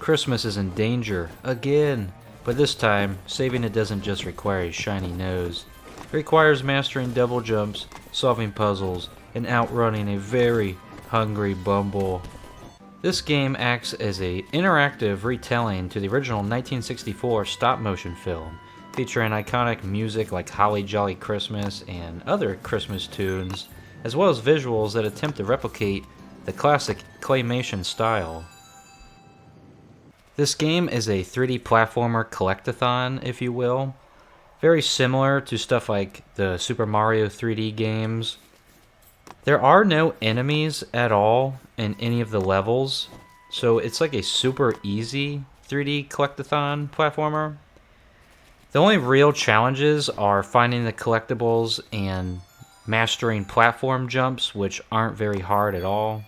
Christmas is in danger, again. But this time, saving it doesn't just require a shiny nose. It requires mastering double jumps, solving puzzles, and outrunning a very hungry Bumble. This game acts as an interactive retelling to the original 1964 stop-motion film, featuring iconic music like Holly Jolly Christmas and other Christmas tunes, as well as visuals that attempt to replicate the classic claymation style. This game is a 3D platformer collectathon, if you will. Very similar to stuff like the Super Mario 3D games. There are no enemies at all in any of the levels, so it's like a super easy 3D collectathon platformer. The only real challenges are finding the collectibles and mastering platform jumps, which aren't very hard at all.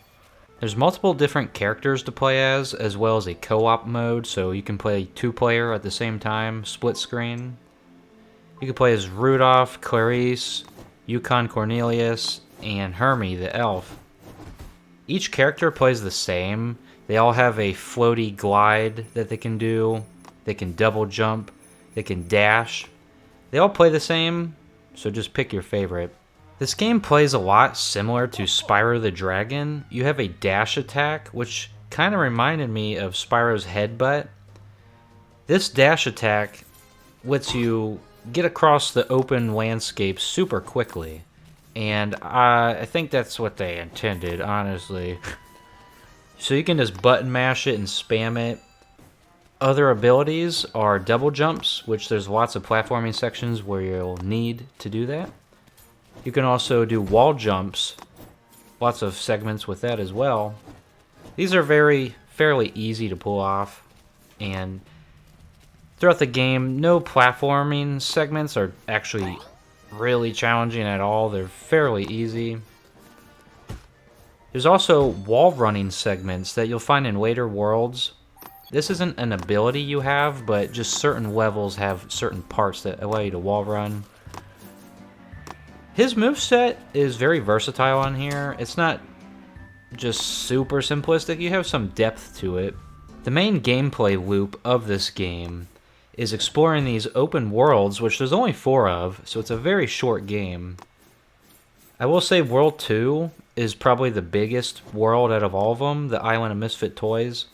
There's multiple different characters to play as well as a co-op mode, so you can play 2-player at the same time, split screen. You can play as Rudolph, Clarice, Yukon Cornelius, and Hermie the elf. Each character plays the same. They all have a floaty glide that they can do. They can double jump. They can dash. They all play the same, so just pick your favorite. This game plays a lot similar to Spyro the Dragon. You have a dash attack, which kind of reminded me of Spyro's headbutt. This dash attack lets you get across the open landscape super quickly. And I think that's what they intended, honestly. So you can just button mash it and spam it. Other abilities are double jumps, which there's lots of platforming sections where you'll need to do that. You can also do wall jumps, lots of segments with that as well. These are fairly easy to pull off, and throughout the game, no platforming segments are actually really challenging at all. They're fairly easy. There's also wall running segments that you'll find in later worlds. This isn't an ability you have, but just certain levels have certain parts that allow you to wall run. His moveset is very versatile on here. It's not just super simplistic, you have some depth to it. The main gameplay loop of this game is exploring these open worlds, which there's only 4 of, so it's a very short game. I will say World 2 is probably the biggest world out of all of them, the Island of Misfit Toys.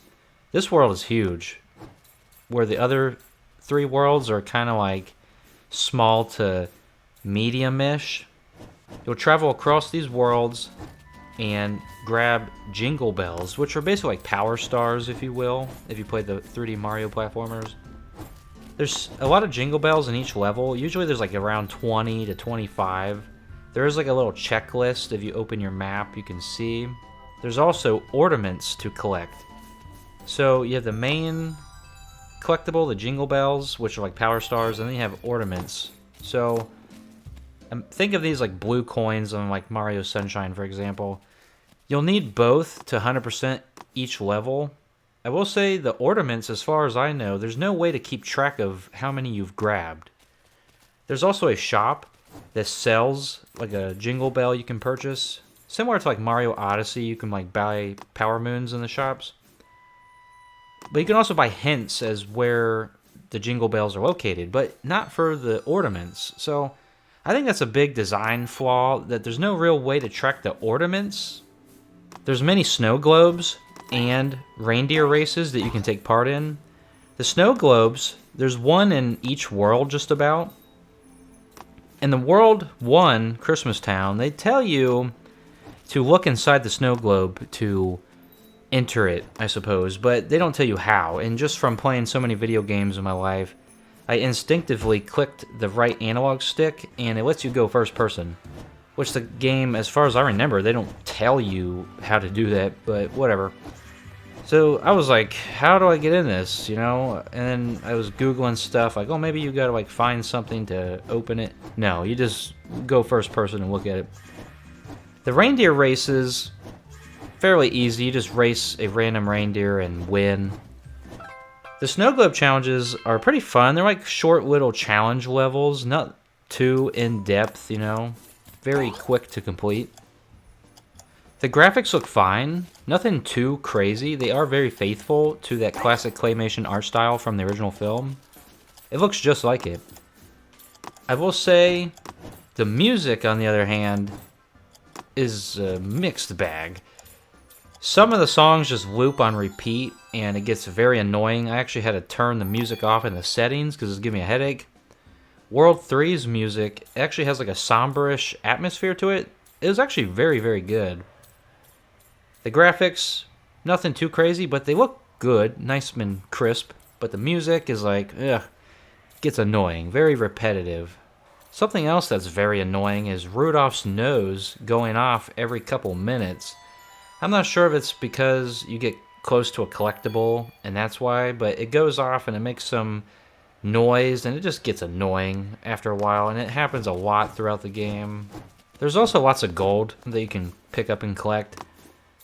This world is huge, where the other 3 worlds are kind of like small to medium-ish. You'll travel across these worlds and grab jingle bells, which are basically like power stars, if you will, if you play the 3D Mario platformers. There's a lot of jingle bells in each level. Usually there's like around 20 to 25. There is like a little checklist. If you open your map, you can see. There's also ornaments to collect. So you have the main collectible, the jingle bells, which are like power stars, and then you have ornaments. So think of these like blue coins on like Mario Sunshine, for example. You'll need both to 100% each level. I will say the ornaments, as far as I know, there's no way to keep track of how many you've grabbed. There's also a shop that sells like a jingle bell you can purchase. Similar to like Mario Odyssey, you can like buy power moons in the shops. But you can also buy hints as where the jingle bells are located, but not for the ornaments. So I think that's a big design flaw, that there's no real way to track the ornaments. There's many snow globes and reindeer races that you can take part in. The snow globes, there's one in each world just about. In the World 1 Christmas Town, they tell you to look inside the snow globe to enter it, I suppose, but they don't tell you how. And just from playing so many video games in my life, I instinctively clicked the right analog stick, and it lets you go first person. Which the game, as far as I remember, they don't tell you how to do that, but whatever. So I was like, how do I get in this, you know? And then I was Googling stuff, like, oh, maybe you gotta like find something to open it. No, you just go first person and look at it. The reindeer races, fairly easy. You just race a random reindeer and win. The snow globe challenges are pretty fun. They're like short little challenge levels, not too in-depth, you know. Very quick to complete. The graphics look fine. Nothing too crazy. They are very faithful to that classic claymation art style from the original film. It looks just like it. I will say, the music, on the other hand, is a mixed bag. Some of the songs just loop on repeat, and it gets very annoying. I actually had to turn the music off in the settings because it was giving me a headache. World 3's music actually has like a somberish atmosphere to it. It was actually very, very good. The graphics, nothing too crazy, but they look good, nice and crisp. But the music is like, ugh, gets annoying, very repetitive. Something else that's very annoying is Rudolph's nose going off every couple minutes. I'm not sure if it's because you get close to a collectible and that's why, but it goes off and it makes some noise and it just gets annoying after a while, and it happens a lot throughout the game. There's also lots of gold that you can pick up and collect.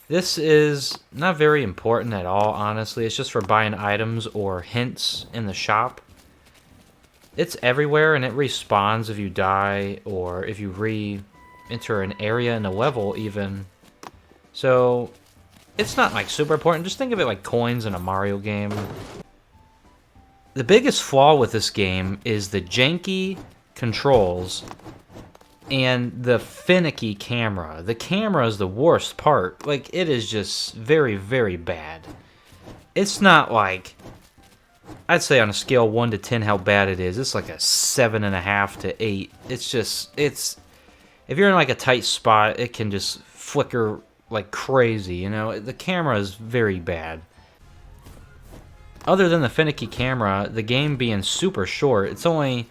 This is not very important at all, honestly. It's just for buying items or hints in the shop. It's everywhere, and it respawns if you die or if you re-enter an area in a level even. So, it's not like super important. Just think of it like coins in a Mario game. The biggest flaw with this game is the janky controls and the finicky camera. The camera is the worst part. Like, it is just very, very bad. It's not like, I'd say on a scale 1 to 10 how bad it is. It's like a 7.5 to 8. It's just, if you're in like a tight spot, it can just flicker like crazy, you know? The camera is very bad. Other than the finicky camera, the game being super short, it's only,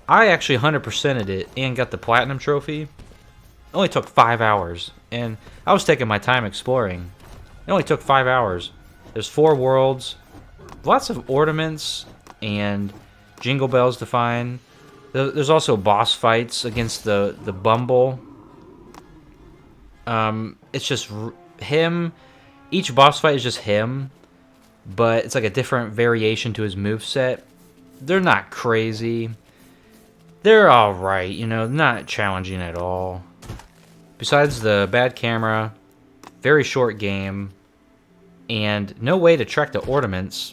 I actually 100%ed it and got the platinum trophy. It only took 5 hours, and I was taking my time exploring. It only took 5 hours. There's 4 worlds, lots of ornaments, and jingle bells to find. There's also boss fights against the Bumble. It's just him. Each boss fight is just him, but it's like a different variation to his moveset. They're not crazy. They're alright, you know, not challenging at all. Besides the bad camera, very short game, and no way to track the ornaments.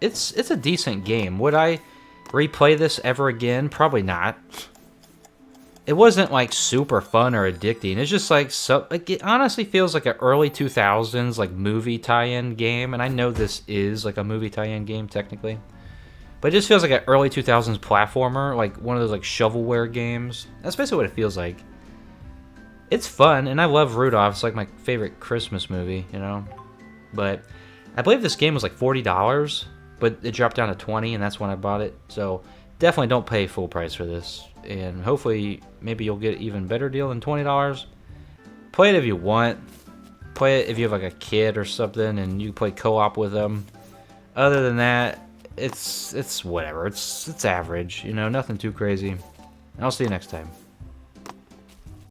It's a decent game. Would I replay this ever again? Probably not. It wasn't like super fun or addicting. It's just like, it honestly feels like an early 2000s like movie tie-in game, and I know this is like a movie tie-in game technically. But it just feels like an early 2000s platformer, like one of those like shovelware games. That's basically what it feels like. It's fun, and I love Rudolph. It's like my favorite Christmas movie, you know? But I believe this game was like $40, but it dropped down to $20, and that's when I bought it. So definitely don't pay full price for this. And hopefully, maybe you'll get an even better deal than $20. Play it if you want. Play it if you have like a kid or something, and you play co-op with them. Other than that, it's whatever. It's average, you know, nothing too crazy. I'll see you next time.